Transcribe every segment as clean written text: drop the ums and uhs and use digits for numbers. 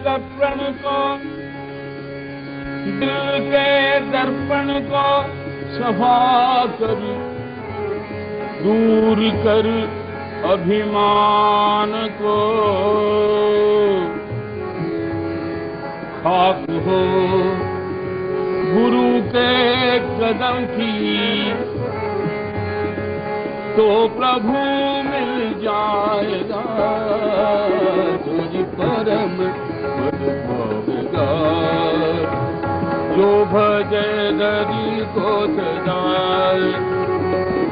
लक्षण को, दिल के दर्पण को सफा कर, दूर कर अभिमान को। खाक हो गुरु के कदम की, तो प्रभु मिल जाएगा, तुझ परम पद पावेगा। जो भजे हरि को सदाए,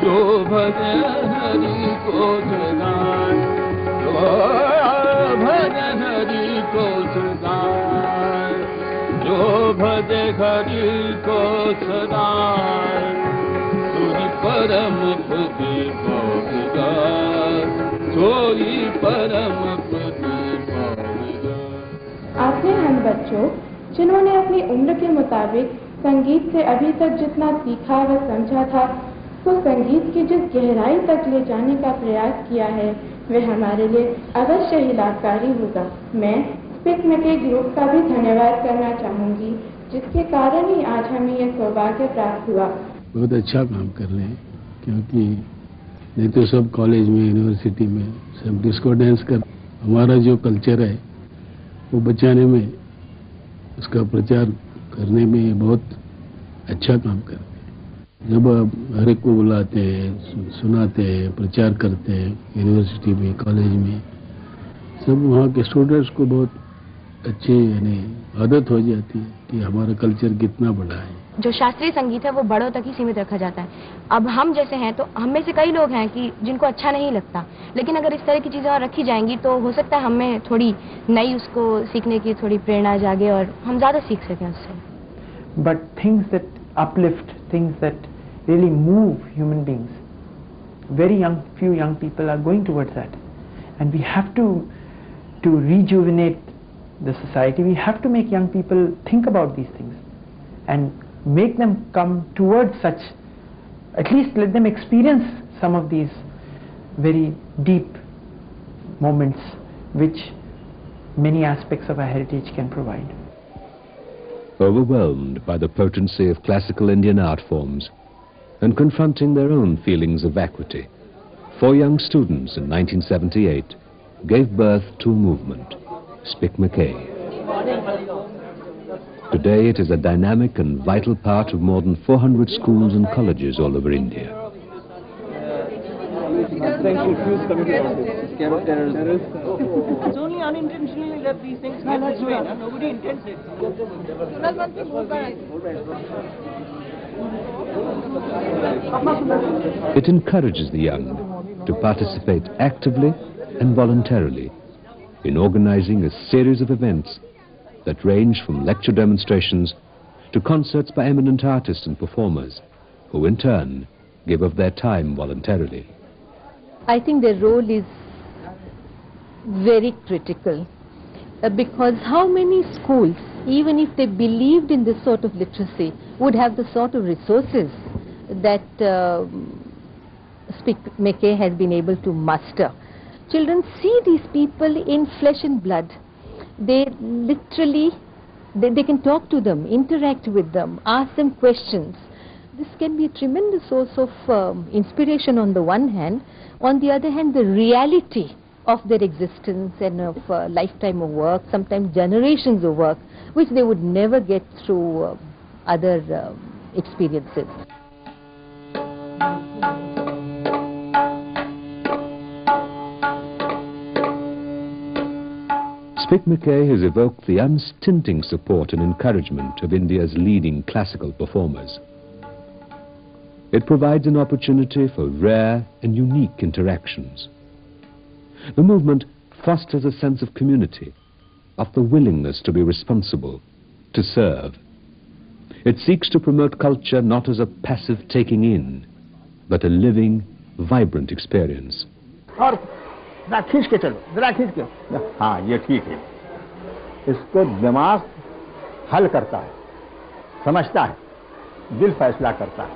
जो भजे हरि को सदाए, जो भजे हरि को सदाए, जो भजे हरि को सदाए, तुझ परम पद पावेगा, सोई परम पद पावेगा। आते हम बच्चों जिन्होंने अपनी उम्र के मुताबिक संगीत से अभी तक जितना सीखा व समझा था, तो संगीत की जिस गहराई तक ले जाने का प्रयास किया है, वह हमारे लिए अवश्य ही लाभकारी होगा। मैं स्पिक मैके ग्रुप का भी धन्यवाद करना चाहूँगी, जिसके कारण ही आज हमें यह सौभाग्य प्राप्त हुआ। बहुत अच्छा काम कर रहे हैं, क्योंकि नहीं तो सब कॉलेज में, यूनिवर्सिटी में सब डिस्को डांस कर, हमारा जो कल्चर है वो बचाने में, उसका प्रचार करने में बहुत अच्छा काम करते हैं। जब हर एक को बुलाते हैं, सुनाते हैं, प्रचार करते हैं यूनिवर्सिटी में, कॉलेज में, सब वहाँ के स्टूडेंट्स को बहुत अच्छी यानी आदत हो जाती है कि हमारा कल्चर कितना बड़ा है। जो शास्त्रीय संगीत है वो बड़ों तक ही सीमित रखा जाता है। अब हम जैसे हैं तो हम में से कई लोग हैं कि जिनको अच्छा नहीं लगता, लेकिन अगर इस तरह की चीज़ें और रखी जाएंगी तो हो सकता है हमें थोड़ी नई उसको सीखने की थोड़ी प्रेरणा जागे और हम ज़्यादा सीख सकें उससे। But things that uplift, things that really move human beings, very few young people are going towards that, and we have to rejuvenate the society. We have to make young people think about these things and make them come towards such, at least let them experience some of these very deep moments which many aspects of our heritage can provide. Overwhelmed by the potency of classical Indian art forms and confronting their own feelings of vacuity, 4 young students in 1978 gave birth to a movement, Spik McKay. Today it is a dynamic and vital part of more than 400 schools and colleges all over India. It's only unintentionally that these things get this way. Nobody intends it. It encourages the young to participate actively and voluntarily in organizing a series of events that range from lecture demonstrations to concerts by eminent artists and performers, who in turn give of their time voluntarily. I think their role is very critical, because how many schools, even if they believed in this sort of literacy, would have the sort of resources that Spik McKay has been able to muster. Children see these people in flesh and blood. They literally, they can talk to them, interact with them, ask them questions. This can be a tremendous source of inspiration on the one hand. On the other hand, the reality of their existence and of a lifetime of work, sometimes generations of work, which they would never get through other experiences. Spik McKay has evoked the unstinting support and encouragement of India's leading classical performers. It provides an opportunity for rare and unique interactions. The movement fosters a sense of community, of the willingness to be responsible, to serve. It seeks to promote culture not as a passive taking in, but a living, vibrant experience. जरा खींच के चलो, जरा खींच के। हाँ, ये ठीक है। इसको दिमाग हल करता है, समझता है, दिल फैसला करता है।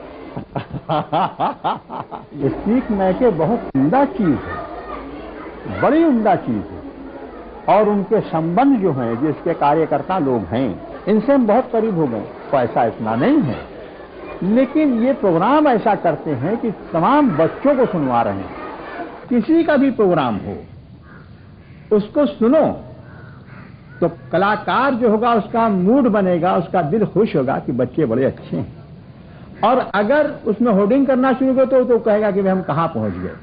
स्पीक मैके बहुत उम्दा चीज है, बड़ी उम्दा चीज है। और उनके संबंध जो हैं, जिसके कार्यकर्ता लोग हैं, इनसे हम बहुत करीब हो गए। पैसा इतना नहीं है, लेकिन ये प्रोग्राम ऐसा करते हैं कि तमाम बच्चों को सुनवा रहे हैं। किसी का भी प्रोग्राम हो, उसको सुनो तो कलाकार जो होगा उसका मूड बनेगा, उसका दिल खुश होगा कि बच्चे बड़े अच्छे हैं। और अगर उसमें होर्डिंग करना शुरू कर तो कहेगा कि हम कहां पहुंच गए।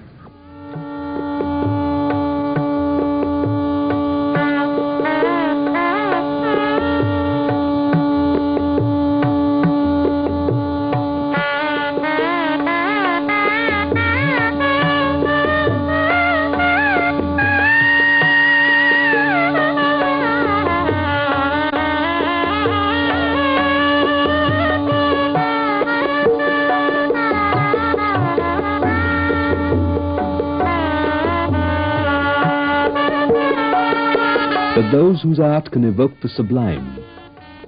But those whose art can evoke the sublime,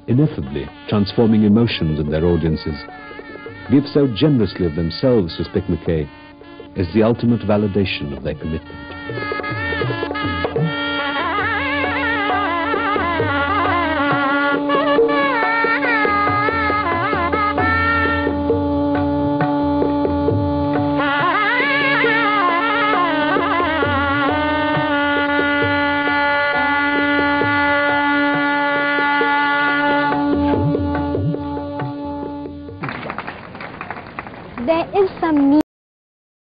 ineffably transforming emotions in their audiences, give so generously of themselves to Spic McKay, is the ultimate validation of their commitment.